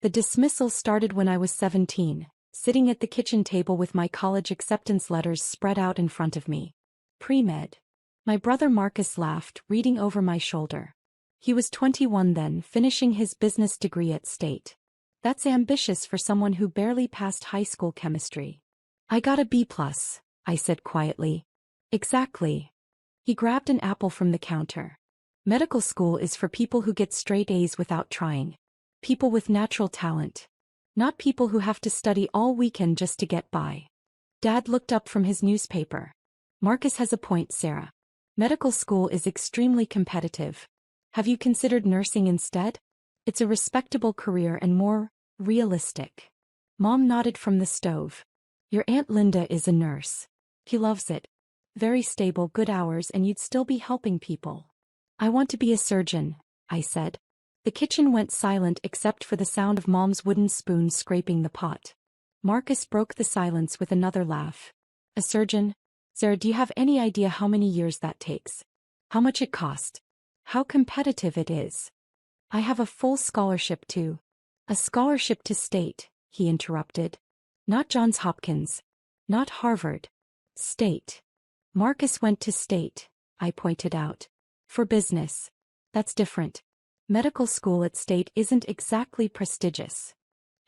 The dismissal started when I was 17, sitting at the kitchen table with my college acceptance letters spread out in front of me. Pre-med. My brother Marcus laughed, reading over my shoulder. He was 21 then, finishing his business degree at State. That's ambitious for someone who barely passed high school chemistry. I got a B+, I said quietly. Exactly. He grabbed an apple from the counter. Medical school is for people who get straight A's without trying. People with natural talent. Not people who have to study all weekend just to get by. Dad looked up from his newspaper. Marcus has a point, Sarah. Medical school is extremely competitive. Have you considered nursing instead? It's a respectable career and more realistic. Mom nodded from the stove. Your Aunt Linda is a nurse. He loves it. Very stable, good hours, and you'd still be helping people. I want to be a surgeon, I said. The kitchen went silent except for the sound of Mom's wooden spoon scraping the pot. Marcus broke the silence with another laugh. A surgeon? Sarah, do you have any idea how many years that takes? How much it cost? How competitive it is? I have a full scholarship too. A scholarship to State, he interrupted. Not Johns Hopkins. Not Harvard. State. Marcus went to State, I pointed out. For business. That's different. Medical school at State isn't exactly prestigious.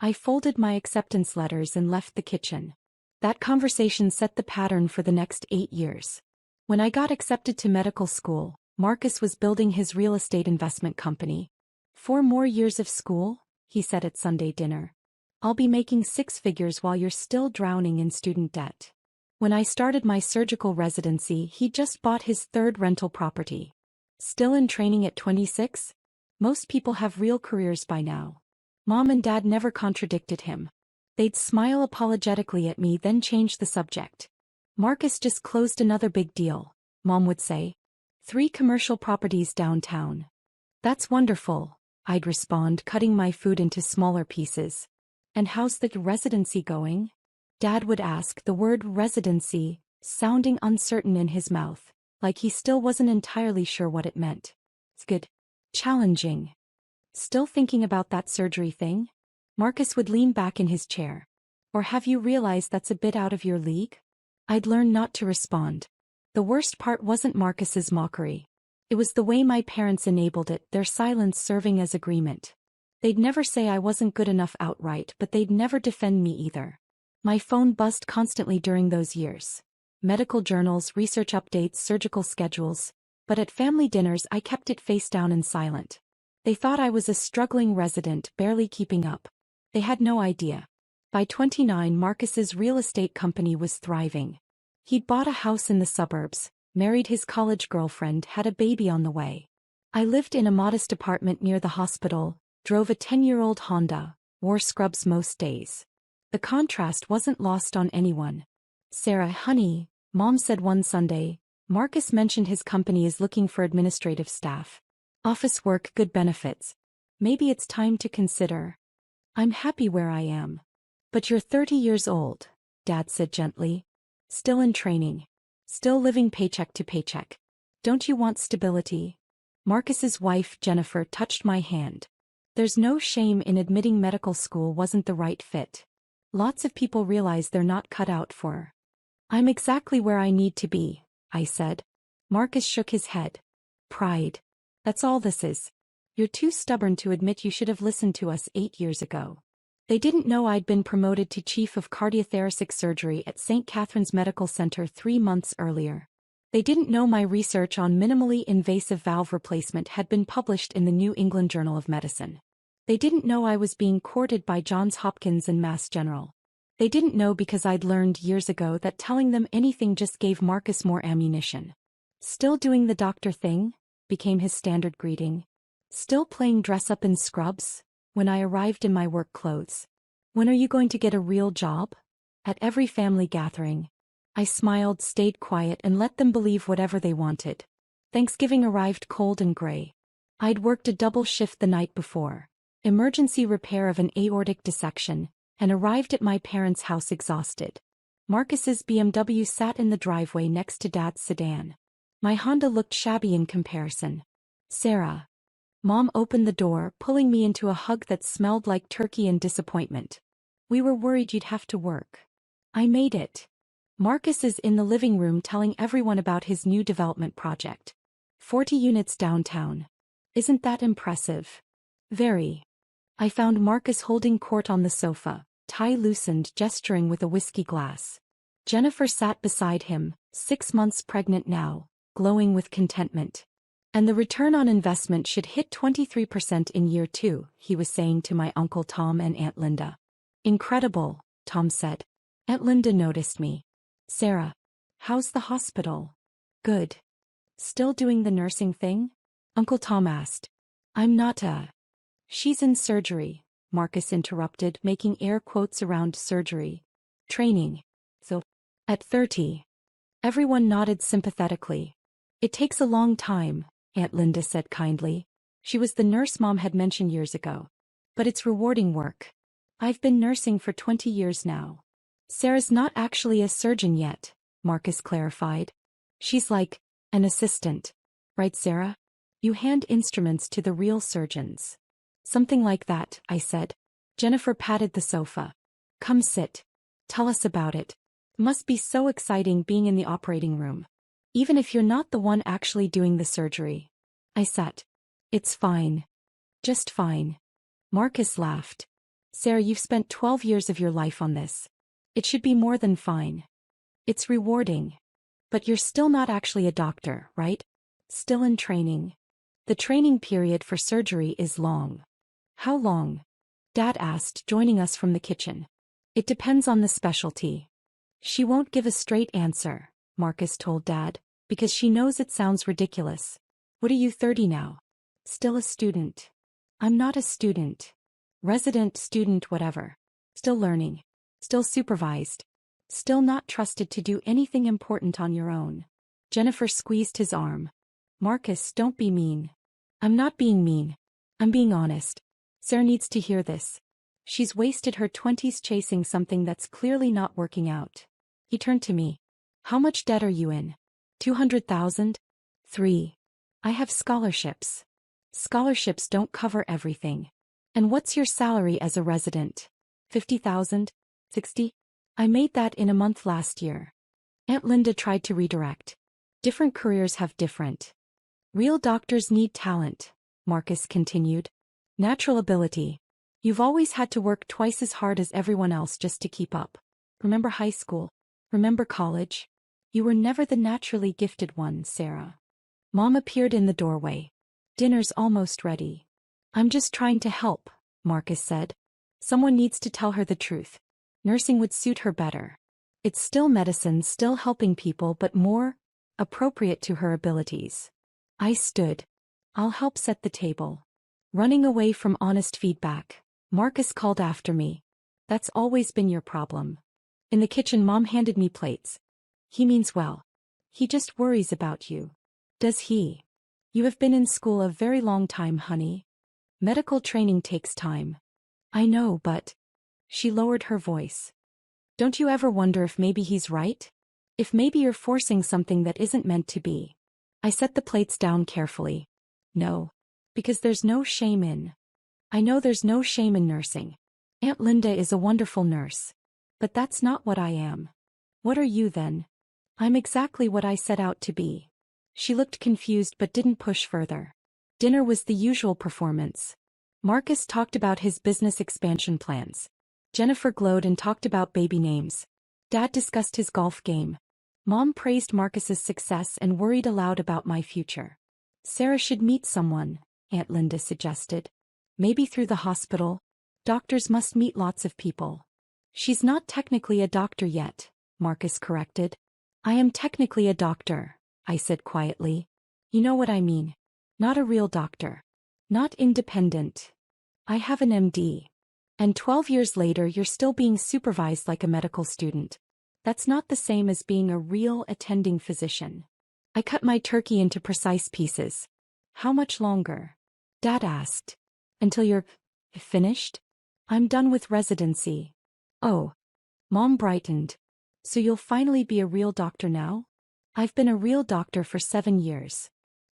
I folded my acceptance letters and left the kitchen. That conversation set the pattern for the next 8 years. When I got accepted to medical school, Marcus was building his real estate investment company. 4 more years of school, he said at Sunday dinner. I'll be making 6 figures while you're still drowning in student debt. When I started my surgical residency, he just bought his 3rd rental property. Still in training at 26? Most people have real careers by now. Mom and Dad never contradicted him. They'd smile apologetically at me, then change the subject. Marcus just closed another big deal, Mom would say. 3 commercial properties downtown. That's wonderful, I'd respond, cutting my food into smaller pieces. And how's the residency going? Dad would ask, the word residency sounding uncertain in his mouth, like he still wasn't entirely sure what it meant. It's good. Challenging. Still thinking about that surgery thing? Marcus would lean back in his chair. Or have you realized that's a bit out of your league? I'd learned not to respond. The worst part wasn't Marcus's mockery. It was the way my parents enabled it, their silence serving as agreement. They'd never say I wasn't good enough outright, but they'd never defend me either. My phone buzzed constantly during those years. Medical journals, research updates, surgical schedules. But at family dinners I kept it face down and silent. They thought I was a struggling resident, barely keeping up. They had no idea. By 29, Marcus's real estate company was thriving. He'd bought a house in the suburbs, married his college girlfriend, had a baby on the way. I lived in a modest apartment near the hospital, drove a 10-year-old Honda, wore scrubs most days. The contrast wasn't lost on anyone. Sarah, honey, Mom said one Sunday, Marcus mentioned his company is looking for administrative staff. Office work, good benefits. Maybe it's time to consider. I'm happy where I am. But you're 30 years old, Dad said gently. Still in training. Still living paycheck to paycheck. Don't you want stability? Marcus's wife, Jennifer, touched my hand. There's no shame in admitting medical school wasn't the right fit. Lots of people realize they're not cut out for. I'm exactly where I need to be, I said. Marcus shook his head. Pride. That's all this is. You're too stubborn to admit you should have listened to us 8 years ago. They didn't know I'd been promoted to chief of cardiothoracic surgery at St. Catherine's Medical Center 3 months earlier. They didn't know my research on minimally invasive valve replacement had been published in the New England Journal of Medicine. They didn't know I was being courted by Johns Hopkins and Mass General. They didn't know because I'd learned years ago that telling them anything just gave Marcus more ammunition. Still doing the doctor thing? Became his standard greeting. Still playing dress-up in scrubs? When I arrived in my work clothes. When are you going to get a real job? At every family gathering. I smiled, stayed quiet, and let them believe whatever they wanted. Thanksgiving arrived cold and gray. I'd worked a double shift the night before. Emergency repair of an aortic dissection, and arrived at my parents' house exhausted. Marcus's BMW sat in the driveway next to Dad's sedan. My Honda looked shabby in comparison. Sarah. Mom opened the door, pulling me into a hug that smelled like turkey and disappointment. We were worried you'd have to work. I made it. Marcus is in the living room telling everyone about his new development project. 40 units downtown. Isn't that impressive? Very. I found Marcus holding court on the sofa, tie loosened, gesturing with a whiskey glass. Jennifer sat beside him, 6 months pregnant now, glowing with contentment. And the return on investment should hit 23% in year 2, he was saying to my Uncle Tom and Aunt Linda. Incredible, Tom said. Aunt Linda noticed me. Sarah, how's the hospital? Good. Still doing the nursing thing? Uncle Tom asked. I'm not She's in surgery, Marcus interrupted, making air quotes around surgery. Training. So, at 30. Everyone nodded sympathetically. It takes a long time, Aunt Linda said kindly. She was the nurse Mom had mentioned years ago. But it's rewarding work. I've been nursing for 20 years now. Sarah's not actually a surgeon yet, Marcus clarified. She's like an assistant. Right, Sarah? You hand instruments to the real surgeons. Something like that, I said. Jennifer patted the sofa. Come sit. Tell us about it. Must be so exciting being in the operating room. Even if you're not the one actually doing the surgery. I sat. It's fine. Just fine. Marcus laughed. Sarah, you've spent 12 years of your life on this. It should be more than fine. It's rewarding. But you're still not actually a doctor, right? Still in training. The training period for surgery is long. How long? Dad asked, joining us from the kitchen. It depends on the specialty. She won't give a straight answer, Marcus told Dad, because she knows it sounds ridiculous. What are you, 30 now? Still a student. I'm not a student. Resident, student, whatever. Still learning. Still supervised. Still not trusted to do anything important on your own. Jennifer squeezed his arm. Marcus, don't be mean. I'm not being mean. I'm being honest. Sarah needs to hear this. She's wasted her 20s chasing something that's clearly not working out. He turned to me. How much debt are you in? 200,000? 3. I have scholarships. Scholarships don't cover everything. And what's your salary as a resident? 50,000? 60? I made that in a month last year. Aunt Linda tried to redirect. Different careers have different. Real doctors need talent, Marcus continued. Natural ability. You've always had to work twice as hard as everyone else just to keep up. Remember high school? Remember college? You were never the naturally gifted one, Sarah. Mom appeared in the doorway. Dinner's almost ready. I'm just trying to help, Marcus said. Someone needs to tell her the truth. Nursing would suit her better. It's still medicine, still helping people, but more appropriate to her abilities. I stood. I'll help set the table. Running away from honest feedback, Marcus called after me. That's always been your problem. In the kitchen, Mom handed me plates. He means well. He just worries about you. Does he? You have been in school a very long time, honey. Medical training takes time. I know, but... She lowered her voice. Don't you ever wonder if maybe he's right? If maybe you're forcing something that isn't meant to be? I set the plates down carefully. No. Because there's no shame in... I know there's no shame in nursing. Aunt Linda is a wonderful nurse. But that's not what I am. What are you then? I'm exactly what I set out to be. She looked confused but didn't push further. Dinner was the usual performance. Marcus talked about his business expansion plans. Jennifer glowed and talked about baby names. Dad discussed his golf game. Mom praised Marcus's success and worried aloud about my future. Sarah should meet someone, Aunt Linda suggested. Maybe through the hospital. Doctors must meet lots of people. She's not technically a doctor yet, Marcus corrected. I am technically a doctor, I said quietly. You know what I mean. Not a real doctor. Not independent. I have an MD. And 12 years later you're still being supervised like a medical student. That's not the same as being a real attending physician. I cut my turkey into precise pieces. How much longer? Dad asked. Until you're finished? I'm done with residency. Oh. Mom brightened. So you'll finally be a real doctor now? I've been a real doctor for 7 years.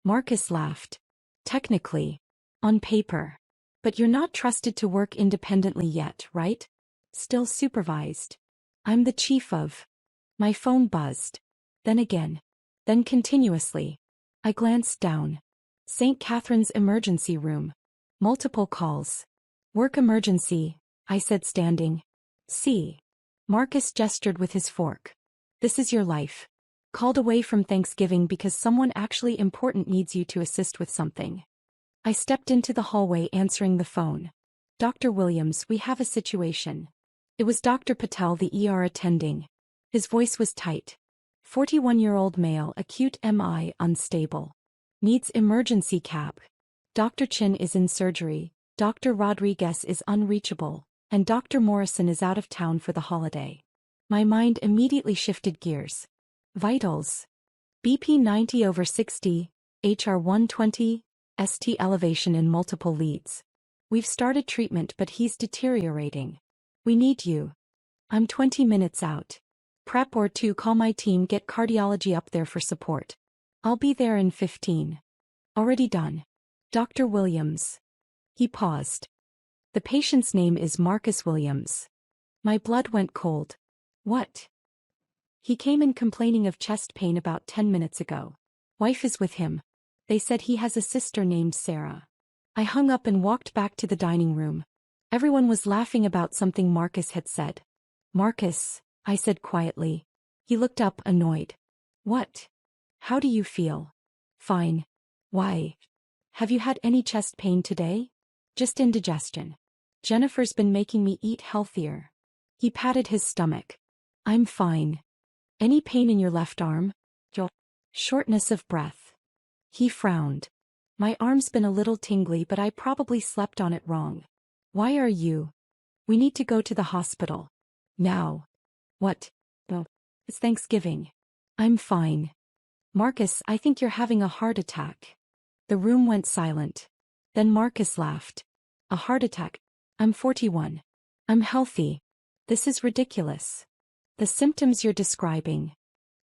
Marcus laughed. Technically. On paper. But you're not trusted to work independently yet, right? Still supervised. I'm the chief of. My phone buzzed. Then again. Then continuously. I glanced down. St. Catherine's emergency room. Multiple calls. Work emergency, I said standing. See. Marcus gestured with his fork. This is your life. Called away from Thanksgiving because someone actually important needs you to assist with something. I stepped into the hallway answering the phone. Dr. Williams, we have a situation. It was Dr. Patel, the ER attending. His voice was tight. 41-year-old male, acute MI, unstable. Needs emergency cap. Dr. Chin is in surgery, Dr. Rodriguez is unreachable, and Dr. Morrison is out of town for the holiday. My mind immediately shifted gears. Vitals. BP 90/60, HR 120, ST elevation in multiple leads. We've started treatment but he's deteriorating. We need you. I'm 20 minutes out. Prep or 2, call my team, get cardiology up there for support. I'll be there in 15. Already done. Dr. Williams. He paused. The patient's name is Marcus Williams. My blood went cold. What? He came in complaining of chest pain about 10 minutes ago. Wife is with him. They said he has a sister named Sarah. I hung up and walked back to the dining room. Everyone was laughing about something Marcus had said. Marcus, I said quietly. He looked up, annoyed. What? How do you feel? Fine. Why? Have you had any chest pain today? Just indigestion. Jennifer's been making me eat healthier. He patted his stomach. I'm fine. Any pain in your left arm? Shortness of breath. He frowned. My arm's been a little tingly but I probably slept on it wrong. Why are you? We need to go to the hospital. Now. What? Oh, it's Thanksgiving. I'm fine. Marcus, I think you're having a heart attack. The room went silent. Then Marcus laughed. A heart attack? I'm 41. I'm healthy. This is ridiculous. The symptoms you're describing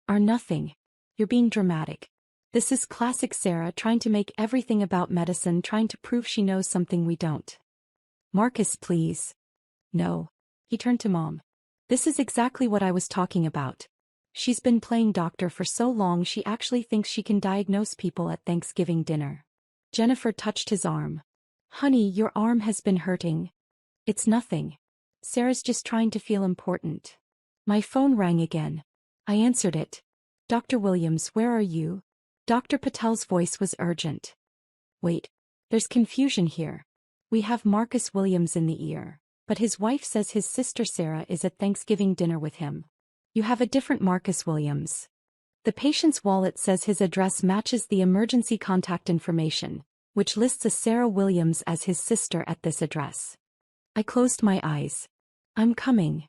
are nothing. You're being dramatic. This is classic Sarah trying to make everything about medicine, trying to prove she knows something we don't. Marcus, please. No. He turned to Mom. This is exactly what I was talking about. She's been playing doctor for so long she actually thinks she can diagnose people at Thanksgiving dinner. Jennifer touched his arm. Honey, your arm has been hurting. It's nothing. Sarah's just trying to feel important. My phone rang again. I answered it. Dr. Williams, where are you? Dr. Patel's voice was urgent. Wait. There's confusion here. We have Marcus Williams in the ear, but his wife says his sister Sarah is at Thanksgiving dinner with him. You have a different Marcus Williams. The patient's wallet says his address matches the emergency contact information, which lists a Sarah Williams as his sister at this address. I closed my eyes. I'm coming.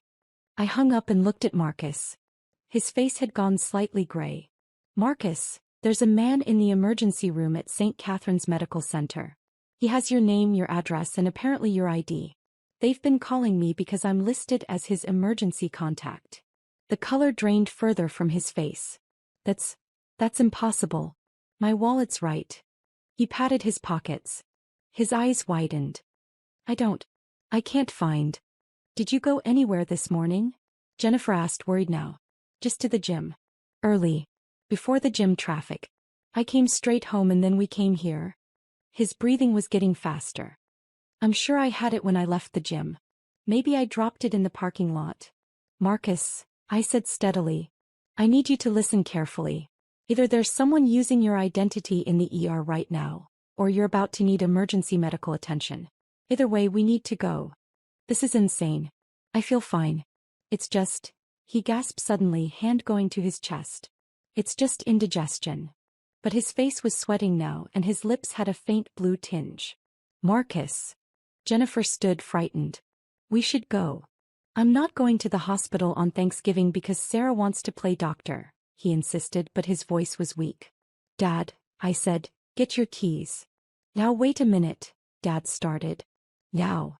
I hung up and looked at Marcus. His face had gone slightly gray. Marcus, there's a man in the emergency room at St. Catherine's Medical Center. He has your name, your address, and apparently your ID. They've been calling me because I'm listed as his emergency contact. The color drained further from his face. That's impossible. My wallet's right. He patted his pockets. His eyes widened. I can't find. Did you go anywhere this morning? Jennifer asked, worried now. Just to the gym. Early. Before the gym traffic. I came straight home and then we came here. His breathing was getting faster. I'm sure I had it when I left the gym. Maybe I dropped it in the parking lot. Marcus, I said steadily. I need you to listen carefully. Either there's someone using your identity in the ER right now, or you're about to need emergency medical attention. Either way, we need to go. This is insane. I feel fine. It's just, he gasped suddenly, hand going to his chest. It's just indigestion. But his face was sweating now and his lips had a faint blue tinge. Marcus. Jennifer stood frightened. We should go. I'm not going to the hospital on Thanksgiving because Sarah wants to play doctor, he insisted, but his voice was weak. Dad, I said, get your keys. Now wait a minute, Dad started. Now.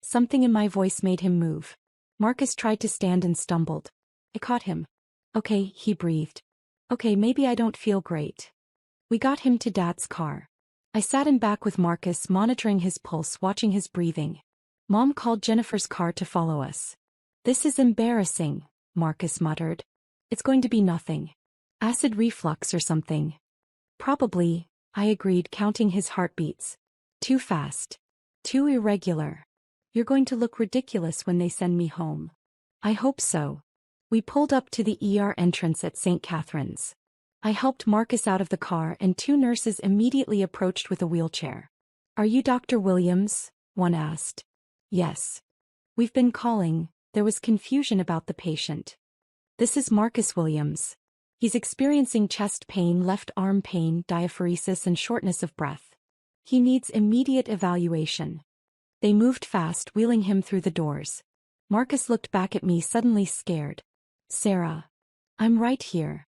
Something in my voice made him move. Marcus tried to stand and stumbled. I caught him. Okay, he breathed. Okay, maybe I don't feel great. We got him to Dad's car. I sat in back with Marcus, monitoring his pulse, watching his breathing. Mom called Jennifer's car to follow us. "This is embarrassing," Marcus muttered. "It's going to be nothing. Acid reflux or something." "Probably," I agreed, counting his heartbeats. "Too fast. Too irregular. You're going to look ridiculous when they send me home." "I hope so." We pulled up to the ER entrance at St. Catherine's. I helped Marcus out of the car and two nurses immediately approached with a wheelchair. "Are you Dr. Williams?" one asked. "Yes. We've been calling." There was confusion about the patient. "This is Marcus Williams. He's experiencing chest pain, left arm pain, diaphoresis and shortness of breath. He needs immediate evaluation." They moved fast, wheeling him through the doors. Marcus looked back at me, suddenly scared. "Sarah. I'm right here."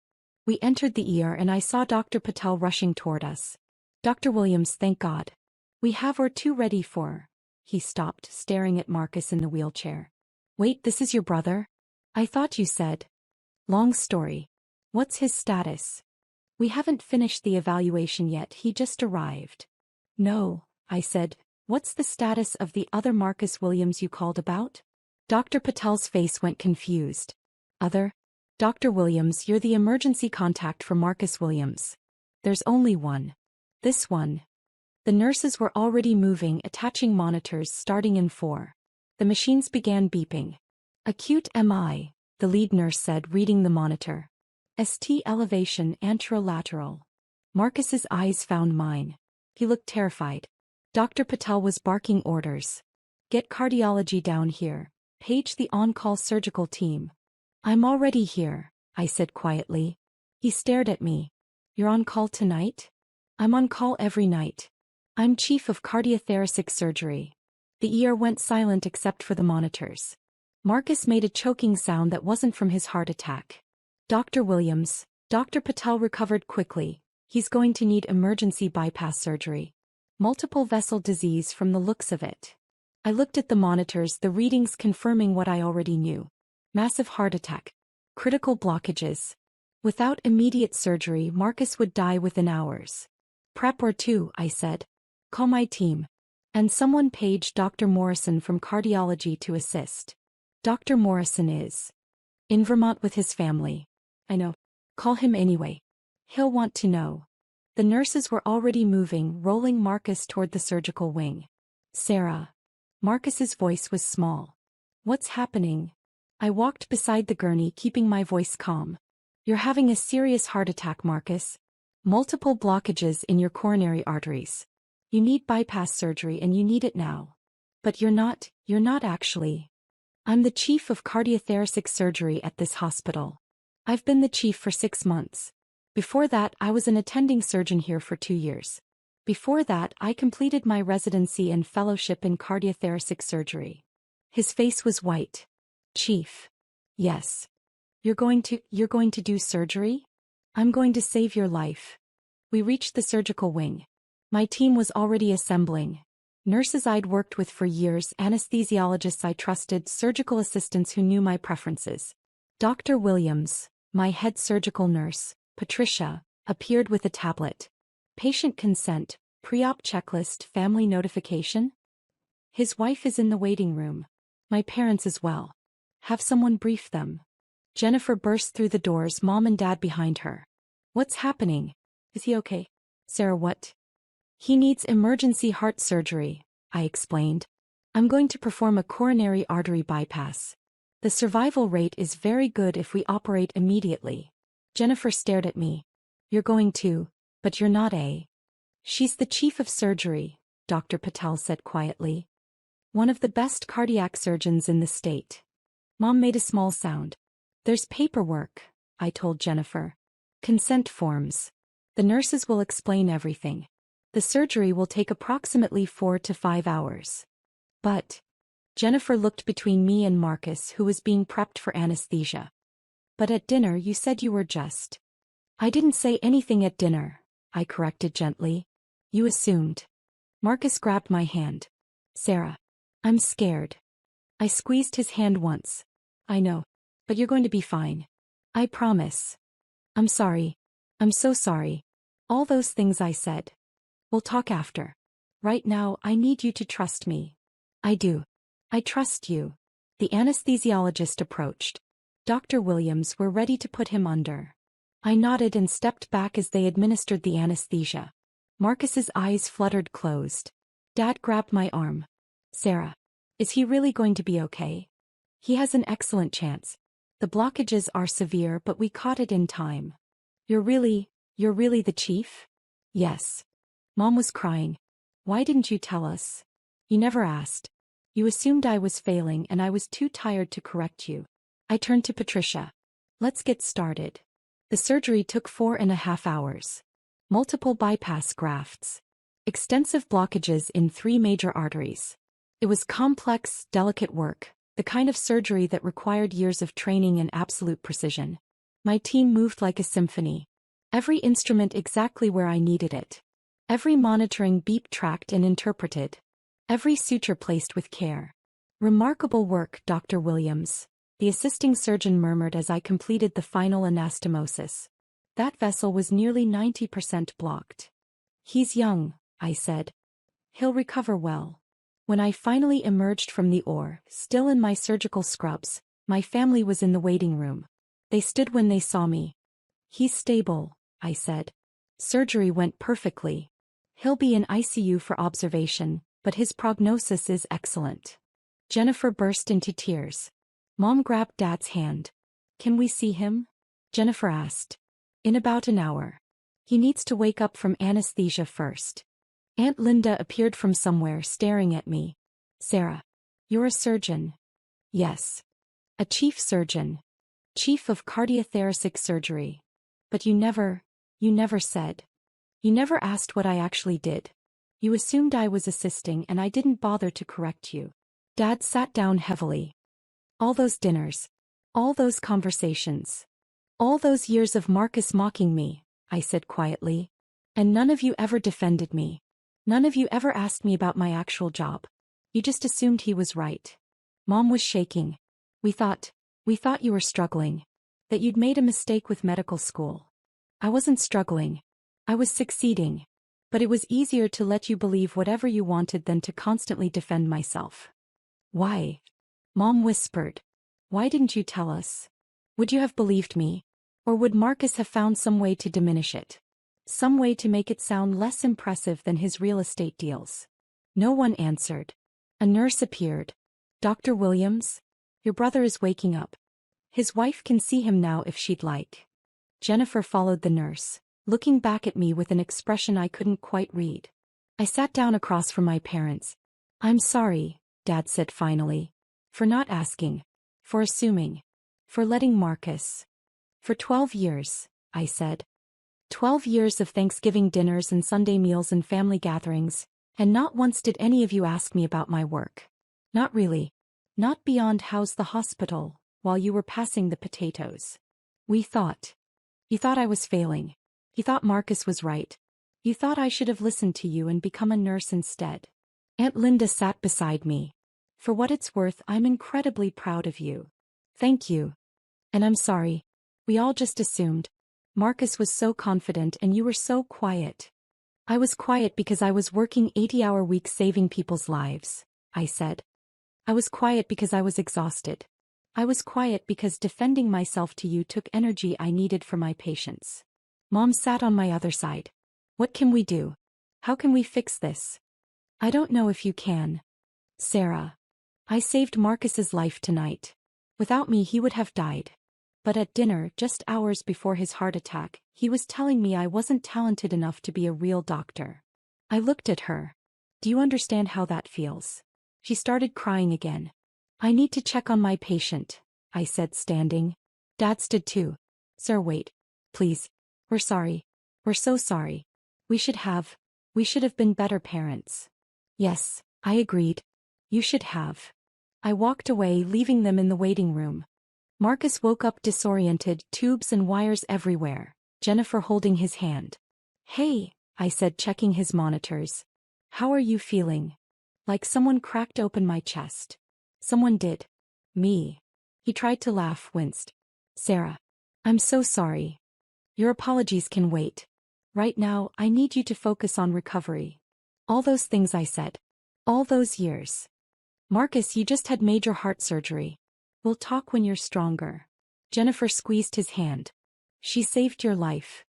We entered the ER and I saw Dr. Patel rushing toward us. "Dr. Williams, thank God. We have our two ready for." He stopped, staring at Marcus in the wheelchair. "Wait, this is your brother? I thought you said." "Long story. What's his status?" "We haven't finished the evaluation yet, he just arrived." "No," I said. "What's the status of the other Marcus Williams you called about?" Dr. Patel's face went confused. "Other? Dr. Williams, you're the emergency contact for Marcus Williams. There's only one. This one." The nurses were already moving, attaching monitors, starting in 4. The machines began beeping. "Acute MI," the lead nurse said, reading the monitor. "ST elevation anterolateral." Marcus's eyes found mine. He looked terrified. Dr. Patel was barking orders. "Get cardiology down here. Page the on-call surgical team." "I'm already here," I said quietly. He stared at me. "You're on call tonight?" "I'm on call every night. I'm chief of cardiothoracic surgery." The ER went silent except for the monitors. Marcus made a choking sound that wasn't from his heart attack. "Dr. Williams." Dr. Patel recovered quickly. "He's going to need emergency bypass surgery. Multiple vessel disease from the looks of it." I looked at the monitors, the readings confirming what I already knew. Massive heart attack. Critical blockages. Without immediate surgery, Marcus would die within hours. "Prep or two," I said. "Call my team." And someone paged Dr. Morrison from cardiology to assist. "Dr. Morrison is in Vermont with his family." "I know. Call him anyway. He'll want to know." The nurses were already moving, rolling Marcus toward the surgical wing. "Sarah." Marcus's voice was small. "What's happening?" I walked beside the gurney, keeping my voice calm. "You're having a serious heart attack, Marcus. Multiple blockages in your coronary arteries. You need bypass surgery and you need it now." "But you're not actually." "I'm the chief of cardiothoracic surgery at this hospital. I've been the chief for 6 months. Before that, I was an attending surgeon here for 2 years. Before that, I completed my residency and fellowship in cardiothoracic surgery." His face was white. "Chief." "Yes. You're going to do surgery?" "I'm going to save your life." We reached the surgical wing. My team was already assembling. Nurses I'd worked with for years, anesthesiologists I trusted, surgical assistants who knew my preferences. Dr. Williams, my head surgical nurse, Patricia, appeared with a tablet. "Patient consent, pre-op checklist, family notification." "His wife is in the waiting room. My parents as well. Have someone brief them." Jennifer burst through the doors, Mom and Dad behind her. "What's happening? Is he okay?" "Sarah, what?" "He needs emergency heart surgery," I explained. "I'm going to perform a coronary artery bypass. The survival rate is very good if we operate immediately." Jennifer stared at me. "You're going to, but you're not a." "She's the chief of surgery," Dr. Patel said quietly. "One of the best cardiac surgeons in the state." Mom made a small sound. "There's paperwork," I told Jennifer. "Consent forms. The nurses will explain everything. The surgery will take approximately 4 to 5 hours." "But..." Jennifer looked between me and Marcus, who was being prepped for anesthesia. "But at dinner you said you were just..." "I didn't say anything at dinner," I corrected gently. "You assumed." Marcus grabbed my hand. "Sarah. I'm scared." I squeezed his hand once. "I know. But you're going to be fine. I promise." "I'm sorry. I'm so sorry." All those things I said. We'll talk after. Right now, I need you to trust me. I do. I trust you. The anesthesiologist approached. Dr. Williams were ready to put him under. I nodded and stepped back as they administered the anesthesia. Marcus's eyes fluttered closed. Dad grabbed my arm. Sarah. Is he really going to be okay? He has an excellent chance. The blockages are severe, but we caught it in time. You're really the chief? Yes. Mom was crying. Why didn't you tell us? You never asked. You assumed I was failing and I was too tired to correct you. I turned to Patricia. Let's get started. The surgery took 4.5 hours. Multiple bypass grafts. Extensive blockages in 3 major arteries. It was complex, delicate work, the kind of surgery that required years of training and absolute precision. My team moved like a symphony. Every instrument exactly where I needed it. Every monitoring beep tracked and interpreted. Every suture placed with care. Remarkable work, Dr. Williams, the assisting surgeon murmured as I completed the final anastomosis. That vessel was nearly 90% blocked. He's young, I said. He'll recover well. When I finally emerged from the OR, still in my surgical scrubs, my family was in the waiting room. They stood when they saw me. He's stable, I said. Surgery went perfectly. He'll be in ICU for observation, but his prognosis is excellent. Jennifer burst into tears. Mom grabbed Dad's hand. Can we see him? Jennifer asked. In about an hour. He needs to wake up from anesthesia first. Aunt Linda appeared from somewhere staring at me. Sarah. You're a surgeon. Yes. A chief surgeon. Chief of cardiothoracic surgery. But you never said. You never asked what I actually did. You assumed I was assisting and I didn't bother to correct you. Dad sat down heavily. All those dinners. All those conversations. All those years of Marcus mocking me, I said quietly. And none of you ever defended me. None of you ever asked me about my actual job. You just assumed he was right. Mom was shaking. We thought you were struggling. That you'd made a mistake with medical school. I wasn't struggling. I was succeeding. But it was easier to let you believe whatever you wanted than to constantly defend myself. Why? Mom whispered. Why didn't you tell us? Would you have believed me? Or would Marcus have found some way to diminish it? Some way to make it sound less impressive than his real estate deals? No one answered. A nurse appeared. Dr. Williams? Your brother is waking up. His wife can see him now if she'd like. Jennifer followed the nurse, looking back at me with an expression I couldn't quite read. I sat down across from my parents. I'm sorry, Dad said finally. For not asking. For assuming. For letting Marcus. For 12 years, I said. 12 years of Thanksgiving dinners and Sunday meals and family gatherings, and not once did any of you ask me about my work. Not really. Not beyond how's the hospital, while you were passing the potatoes. You thought I was failing. You thought Marcus was right. You thought I should have listened to you and become a nurse instead. Aunt Linda sat beside me. For what it's worth, I'm incredibly proud of you. Thank you. And I'm sorry. We all just assumed. Marcus was so confident and you were so quiet. I was quiet because I was working 80-hour weeks saving people's lives, I said. I was quiet because I was exhausted. I was quiet because defending myself to you took energy I needed for my patients. Mom sat on my other side. What can we do? How can we fix this? I don't know if you can. Sarah. I saved Marcus's life tonight. Without me he would have died. But at dinner, just hours before his heart attack, he was telling me I wasn't talented enough to be a real doctor. I looked at her. Do you understand how that feels? She started crying again. I need to check on my patient, I said, standing. Dad stood too. Sir, wait. Please. We're sorry. We're so sorry. We should have been better parents. Yes, I agreed. You should have. I walked away, leaving them in the waiting room. Marcus woke up disoriented, tubes and wires everywhere, Jennifer holding his hand. Hey, I said, checking his monitors. How are you feeling? Like someone cracked open my chest. Someone did. Me. He tried to laugh, winced. Sarah. I'm so sorry. Your apologies can wait. Right now, I need you to focus on recovery. All those things I said. All those years. Marcus, you just had major heart surgery. We'll talk when you're stronger. Jennifer squeezed his hand. She saved your life.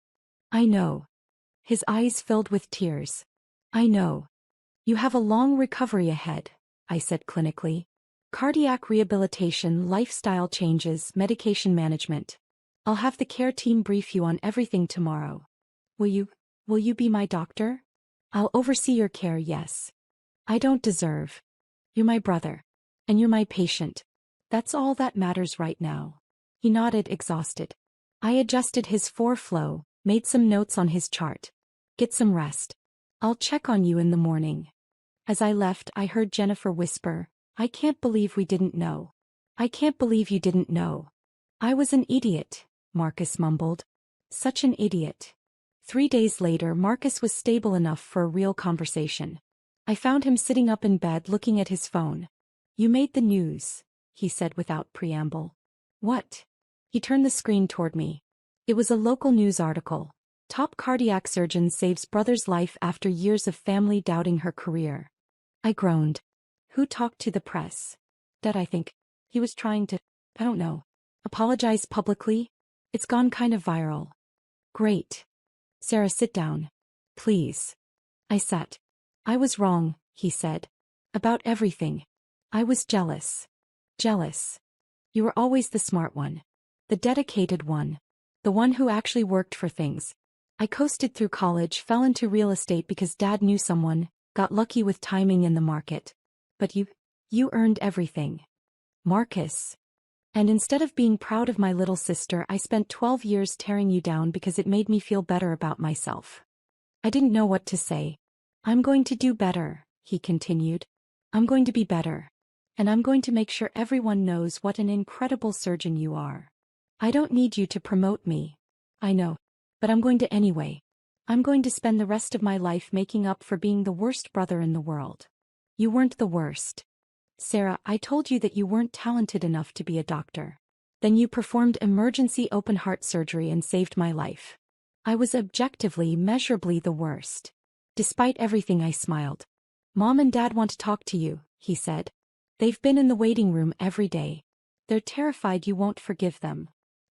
I know. His eyes filled with tears. I know. You have a long recovery ahead, I said clinically. Cardiac rehabilitation, lifestyle changes, medication management. I'll have the care team brief you on everything tomorrow. Will you be my doctor? I'll oversee your care, yes. I don't deserve. You're my brother. And you're my patient. That's all that matters right now. He nodded, exhausted. I adjusted his flow, made some notes on his chart. Get some rest. I'll check on you in the morning. As I left, I heard Jennifer whisper, I can't believe we didn't know. I can't believe you didn't know. I was an idiot, Marcus mumbled. Such an idiot. 3 days later, Marcus was stable enough for a real conversation. I found him sitting up in bed looking at his phone. You made the news, he said without preamble. What? He turned the screen toward me. It was a local news article. Top cardiac surgeon saves brother's life after years of family doubting her career. I groaned. Who talked to the press? Dad, I think. He was trying to, I don't know, apologize publicly? It's gone kind of viral. Great. Sarah, sit down. Please. I sat. I was wrong, he said. About everything. I was jealous. Jealous. You were always the smart one. The dedicated one. The one who actually worked for things. I coasted through college, fell into real estate because Dad knew someone, got lucky with timing in the market. But you earned everything. Marcus. And instead of being proud of my little sister, I spent 12 years tearing you down because it made me feel better about myself. I didn't know what to say. I'm going to do better, he continued. I'm going to be better. And I'm going to make sure everyone knows what an incredible surgeon you are. I don't need you to promote me. I know. But I'm going to anyway. I'm going to spend the rest of my life making up for being the worst brother in the world. You weren't the worst. Sarah, I told you that you weren't talented enough to be a doctor. Then you performed emergency open heart surgery and saved my life. I was objectively, measurably the worst. Despite everything, I smiled. Mom and Dad want to talk to you, he said. They've been in the waiting room every day. They're terrified you won't forgive them.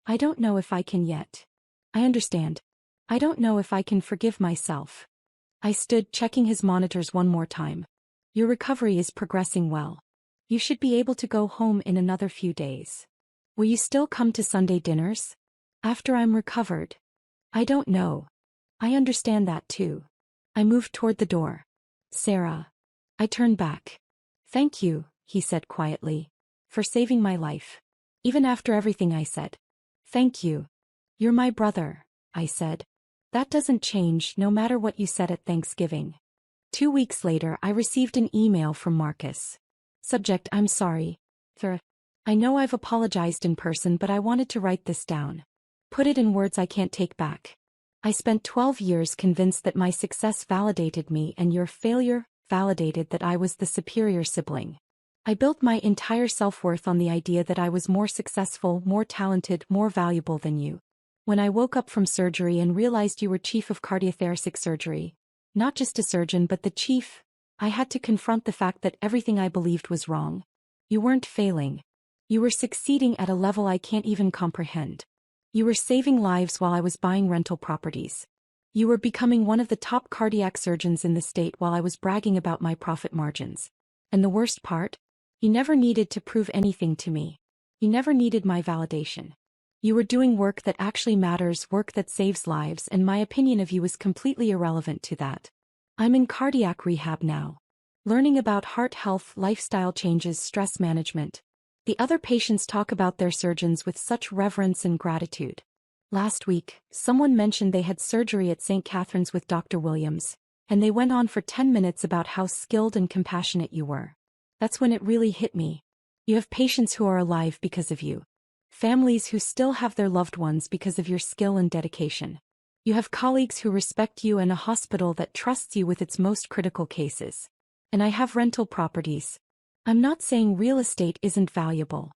I don't know if I can yet. I understand. I don't know if I can forgive myself. I stood, checking his monitors one more time. Your recovery is progressing well. You should be able to go home in another few days. Will you still come to Sunday dinners? After I'm recovered? I don't know. I understand that too. I moved toward the door. Sarah. I turned back. Thank you, he said quietly, for saving my life. Even after everything I said. Thank you. You're my brother, I said. That doesn't change no matter what you said at Thanksgiving. 2 weeks later, I received an email from Marcus. Subject: I'm sorry. Sir, I know I've apologized in person, but I wanted to write this down. Put it in words I can't take back. I spent 12 years convinced that my success validated me and your failure validated that I was the superior sibling. I built my entire self-worth on the idea that I was more successful, more talented, more valuable than you. When I woke up from surgery and realized you were chief of cardiothoracic surgery, not just a surgeon but the chief, I had to confront the fact that everything I believed was wrong. You weren't failing. You were succeeding at a level I can't even comprehend. You were saving lives while I was buying rental properties. You were becoming one of the top cardiac surgeons in the state while I was bragging about my profit margins. And the worst part? You never needed to prove anything to me. You never needed my validation. You were doing work that actually matters, work that saves lives, and my opinion of you is completely irrelevant to that. I'm in cardiac rehab now. Learning about heart health, lifestyle changes, stress management. The other patients talk about their surgeons with such reverence and gratitude. Last week, someone mentioned they had surgery at St. Catherine's with Dr. Williams, and they went on for 10 minutes about how skilled and compassionate you were. That's when it really hit me. You have patients who are alive because of you. Families who still have their loved ones because of your skill and dedication. You have colleagues who respect you and a hospital that trusts you with its most critical cases. And I have rental properties. I'm not saying real estate isn't valuable.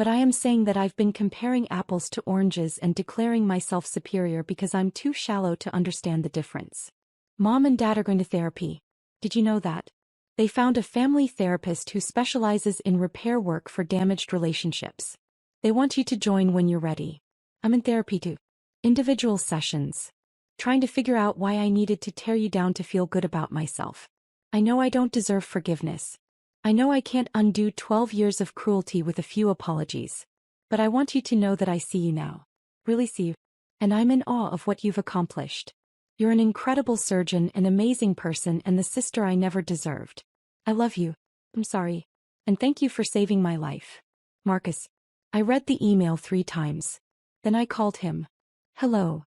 But I am saying that I've been comparing apples to oranges and declaring myself superior because I'm too shallow to understand the difference. Mom and Dad are going to therapy. Did you know that? They found a family therapist who specializes in repair work for damaged relationships. They want you to join when you're ready. I'm in therapy too. Individual sessions. Trying to figure out why I needed to tear you down to feel good about myself. I know I don't deserve forgiveness. I know I can't undo 12 years of cruelty with a few apologies. But I want you to know that I see you now. Really see you. And I'm in awe of what you've accomplished. You're an incredible surgeon, an amazing person, and the sister I never deserved. I love you. I'm sorry. And thank you for saving my life. Marcus. I read the email 3 times. Then I called him. Hello.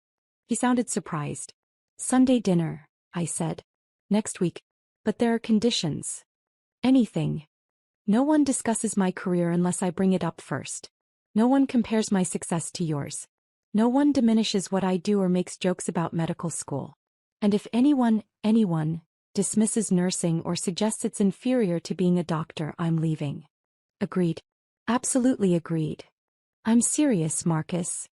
He sounded surprised. Sunday dinner, I said. Next week. But there are conditions. Anything. No one discusses my career unless I bring it up first. No one compares my success to yours. No one diminishes what I do or makes jokes about medical school. And if anyone, dismisses nursing or suggests it's inferior to being a doctor, I'm leaving. Agreed. Absolutely agreed. I'm serious, Marcus.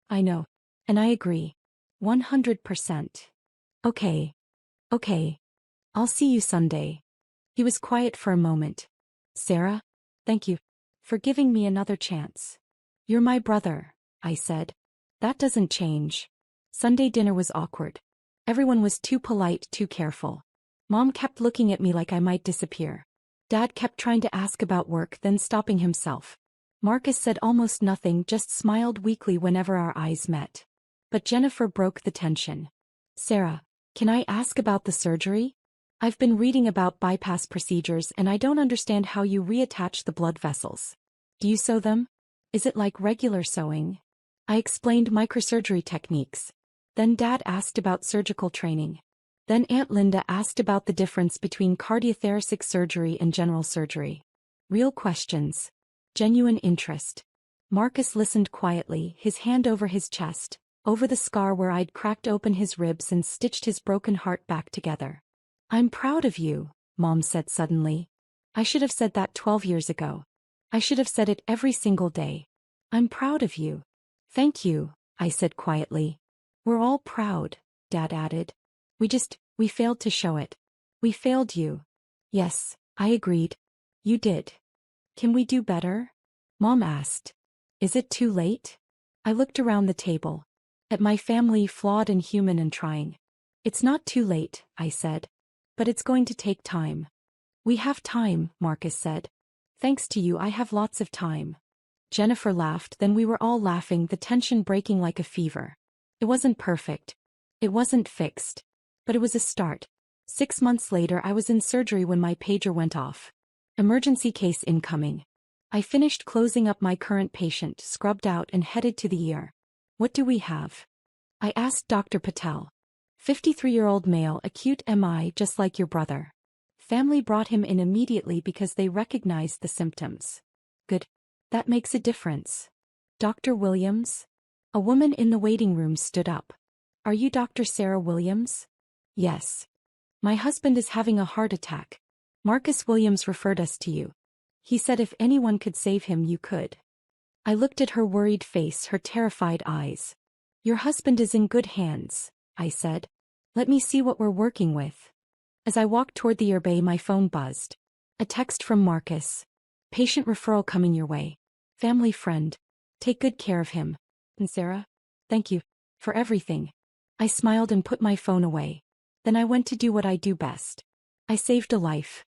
I know. And I agree. 100%. Okay. Okay. I'll see you Sunday. He was quiet for a moment. Sarah? Thank you. For giving me another chance. You're my brother, I said. That doesn't change. Sunday dinner was awkward. Everyone was too polite, too careful. Mom kept looking at me like I might disappear. Dad kept trying to ask about work, then stopping himself. Marcus said almost nothing, just smiled weakly whenever our eyes met. But Jennifer broke the tension. Sarah, can I ask about the surgery? I've been reading about bypass procedures and I don't understand how you reattach the blood vessels. Do you sew them? Is it like regular sewing? I explained microsurgery techniques. Then Dad asked about surgical training. Then Aunt Linda asked about the difference between cardiothoracic surgery and general surgery. Real questions. Genuine interest. Marcus listened quietly, his hand over his chest, over the scar where I'd cracked open his ribs and stitched his broken heart back together. I'm proud of you, Mom said suddenly. I should have said that 12 years ago. I should have said it every single day. I'm proud of you. Thank you, I said quietly. We're all proud, Dad added. We failed to show it. We failed you. Yes, I agreed. You did. Can we do better? Mom asked. Is it too late? I looked around the table. At my family, flawed and human and trying. It's not too late, I said. But it's going to take time. We have time, Marcus said. Thanks to you, I have lots of time. Jennifer laughed, then we were all laughing, the tension breaking like a fever. It wasn't perfect. It wasn't fixed. But it was a start. 6 months later, I was in surgery when my pager went off. Emergency case incoming. I finished closing up my current patient, scrubbed out, and headed to the ER. What do we have? I asked Dr. Patel. 53-year-old male, acute MI, just like your brother. Family brought him in immediately because they recognized the symptoms. Good. That makes a difference. Dr. Williams? A woman in the waiting room stood up. Are you Dr. Sarah Williams? Yes. My husband is having a heart attack. Marcus Williams referred us to you. He said if anyone could save him, you could. I looked at her worried face, her terrified eyes. Your husband is in good hands, I said. Let me see what we're working with. As I walked toward the bay, my phone buzzed. A text from Marcus. Patient referral coming your way. Family friend. Take good care of him. And Sarah? Thank you. For everything. I smiled and put my phone away. Then I went to do what I do best. I saved a life.